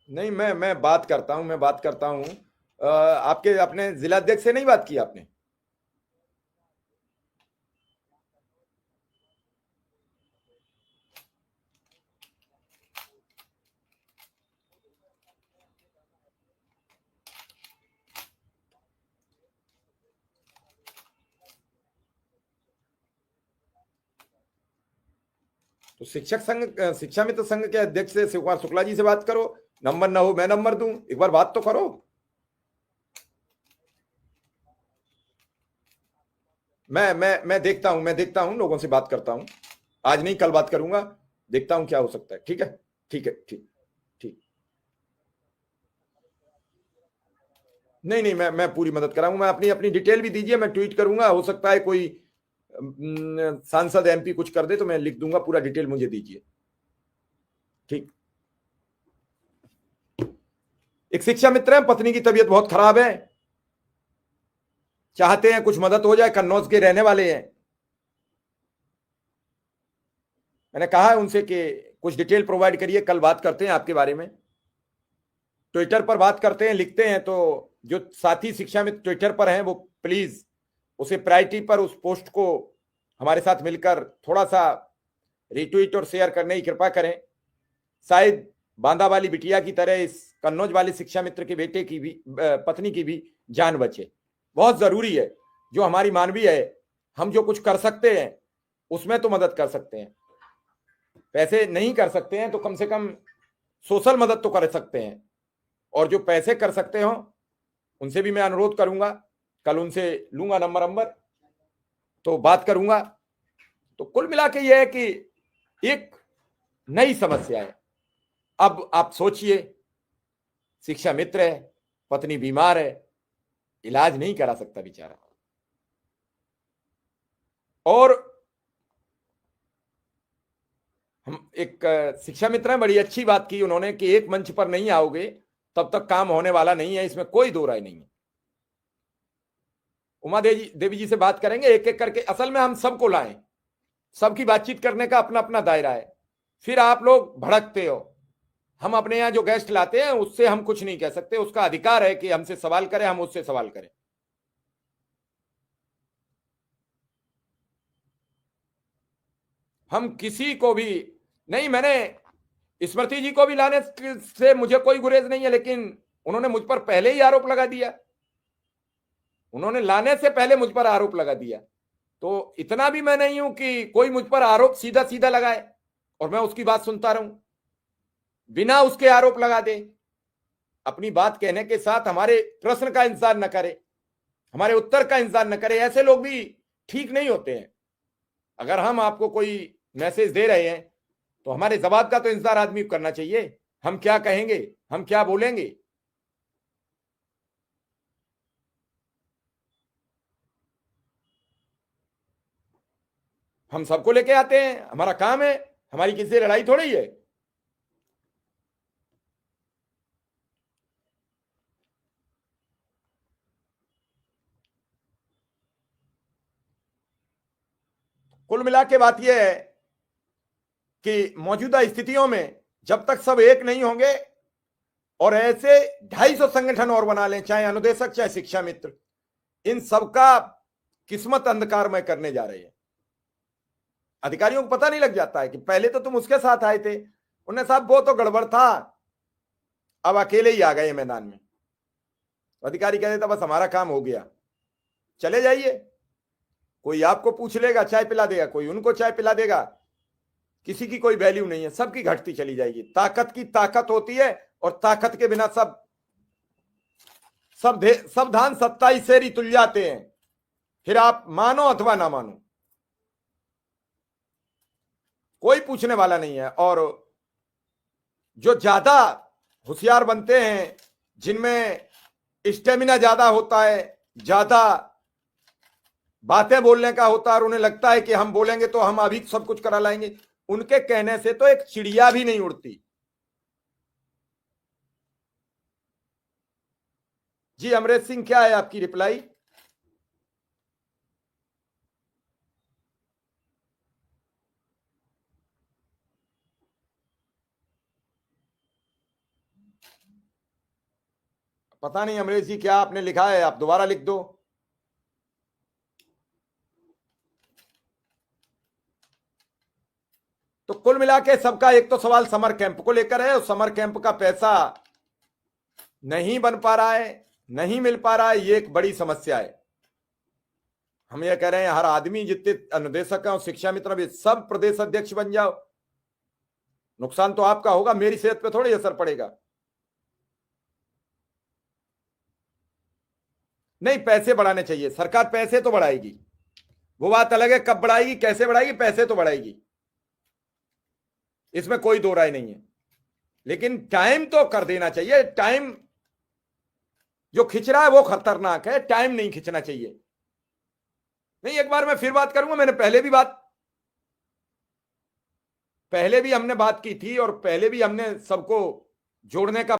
नहीं, मैं बात करता हूँ, मैं बात करता हूँ। आपके अपने जिलाध्यक्ष से नहीं बात की आपने? तो शिक्षक संघ, शिक्षा मित्र संघ के अध्यक्ष से शिव कुमार शुक्ला जी से बात करो। नंबर ना हो मैं नंबर दूं, एक बार बात तो करो। मैं देखता हूं, मैं देखता हूं, लोगों से बात करता हूं। आज नहीं, कल बात करूंगा। देखता हूं क्या हो सकता है। ठीक है, ठीक है, ठीक। ठीक। नहीं नहीं, मैं पूरी मदद कराऊंगा। मैं अपनी अपनी डिटेल भी दीजिए, मैं ट्वीट करूंगा। हो सकता है कोई सांसद एमपी कुछ कर दे तो मैं लिख दूंगा। पूरा डिटेल मुझे दीजिए। ठीक। एक शिक्षा मित्र है, पत्नी की तबीयत बहुत खराब है, चाहते हैं कुछ मदद हो जाए, कन्नौज के रहने वाले हैं। मैंने कहा है उनसे कि कुछ डिटेल प्रोवाइड करिए, कल बात करते हैं आपके बारे में। ट्विटर पर बात करते हैं, लिखते हैं। तो जो साथी शिक्षा मित्र ट्विटर पर हैं वो प्लीज उसे प्रायोरिटी पर उस पोस्ट को हमारे साथ मिलकर थोड़ा सा रिट्वीट और शेयर करने की कृपा करें। शायद बांदा वाली बिटिया की तरह इस कन्नौज वाले शिक्षा मित्र के बेटे की भी, पत्नी की भी जान बचे। बहुत जरूरी है। जो हमारी मानवीय है, हम जो कुछ कर सकते हैं उसमें तो मदद कर सकते हैं। पैसे नहीं कर सकते हैं तो कम से कम सोशल मदद तो कर सकते हैं। और जो पैसे कर सकते हो उनसे भी मैं अनुरोध करूंगा। कल उनसे लूंगा नंबर नंबर, तो बात करूंगा। तो कुल मिला के यह है कि एक नई समस्या है। अब आप सोचिए, शिक्षा मित्र है, पत्नी बीमार है, इलाज नहीं करा सकता बेचारा। और हम एक शिक्षा मित्र हैं, बड़ी अच्छी बात की उन्होंने कि एक मंच पर नहीं आओगे तब तक काम होने वाला नहीं है। इसमें कोई दो राय नहीं है। उमा देवी देवी जी से बात करेंगे एक एक करके। असल में हम सबको लाएं, सबकी बातचीत करने का अपना अपना दायरा है। फिर आप लोग भड़कते हो। हम अपने यहाँ जो गेस्ट लाते हैं उससे हम कुछ नहीं कह सकते। उसका अधिकार है कि हमसे सवाल करें, हम उससे सवाल करें। हम किसी को भी नहीं, मैंने स्मृति जी को भी लाने से मुझे कोई गुरेज नहीं है, लेकिन उन्होंने मुझ पर पहले ही आरोप लगा दिया। उन्होंने लाने से पहले मुझ पर आरोप लगा दिया। तो इतना भी मैं नहीं हूं कि कोई मुझ पर आरोप सीधा सीधा लगाए और मैं उसकी बात सुनता रहूं, बिना उसके आरोप लगा दे। अपनी बात कहने के साथ हमारे प्रश्न का इंतजार न करे, हमारे उत्तर का इंतजार न करे। ऐसे लोग भी ठीक नहीं होते हैं। अगर हम आपको कोई मैसेज दे रहे हैं तो हमारे जवाब का तो इंतजार आदमी को करना चाहिए। हम क्या कहेंगे, हम क्या बोलेंगे। हम सबको लेके आते हैं, हमारा काम है। हमारी किसी से लड़ाई थोड़ी है। कुल मिला के बात यह है कि मौजूदा स्थितियों में जब तक सब एक नहीं होंगे और ऐसे 250 संगठन और बना लें, चाहे अनुदेशक चाहे शिक्षा मित्र, इन सबका किस्मत अंधकार में करने जा रहे हैं। अधिकारियों को पता नहीं लग जाता है कि पहले तो तुम उसके साथ आए थे, उन्हें साहब वो तो गड़बड़ था, अब अकेले ही आ गए मैदान में। अधिकारी कह देता बस हमारा काम हो गया, चले जाइए। कोई आपको पूछ लेगा, चाय पिला देगा, कोई उनको चाय पिला देगा। किसी की कोई वैल्यू नहीं है, सबकी घटती चली जाएगी। ताकत की ताकत होती है और ताकत के बिना सब धान 27 शेर ही तुल जाते हैं। फिर आप मानो अथवा ना मानो, कोई पूछने वाला नहीं है। और जो ज्यादा होशियार बनते हैं, जिनमें स्टेमिना ज्यादा होता है, ज्यादा बातें बोलने का होता है और उन्हें लगता है कि हम बोलेंगे तो हम अभी सब कुछ करा लाएंगे, उनके कहने से तो एक चिड़िया भी नहीं उड़ती। जी अमरेश सिंह, क्या है आपकी रिप्लाई? पता नहीं अमरीश जी क्या आपने लिखा है, आप दोबारा लिख दो। तो कुल मिला के सबका एक तो सवाल समर कैंप को लेकर है, और समर कैंप का पैसा नहीं बन पा रहा है, नहीं मिल पा रहा है, ये एक बड़ी समस्या है। हम ये कह रहे हैं हर आदमी, जितने अनुदेशक हैं और शिक्षा मित्र भी, सब प्रदेश अध्यक्ष बन जाओ। नुकसान तो आपका होगा, मेरी सेहत पे थोड़ी असर पड़ेगा। नहीं, पैसे बढ़ाने चाहिए, सरकार पैसे तो बढ़ाएगी, वो बात अलग है, कब बढ़ाएगी कैसे बढ़ाएगी, पैसे तो बढ़ाएगी, इसमें कोई दो राय नहीं है। लेकिन टाइम तो कर देना चाहिए। टाइम जो खिंच रहा है वो खतरनाक है, टाइम नहीं खिंचना चाहिए। नहीं, एक बार मैं फिर बात करूंगा, मैंने पहले भी हमने बात की थी, और पहले भी हमने सबको जोड़ने का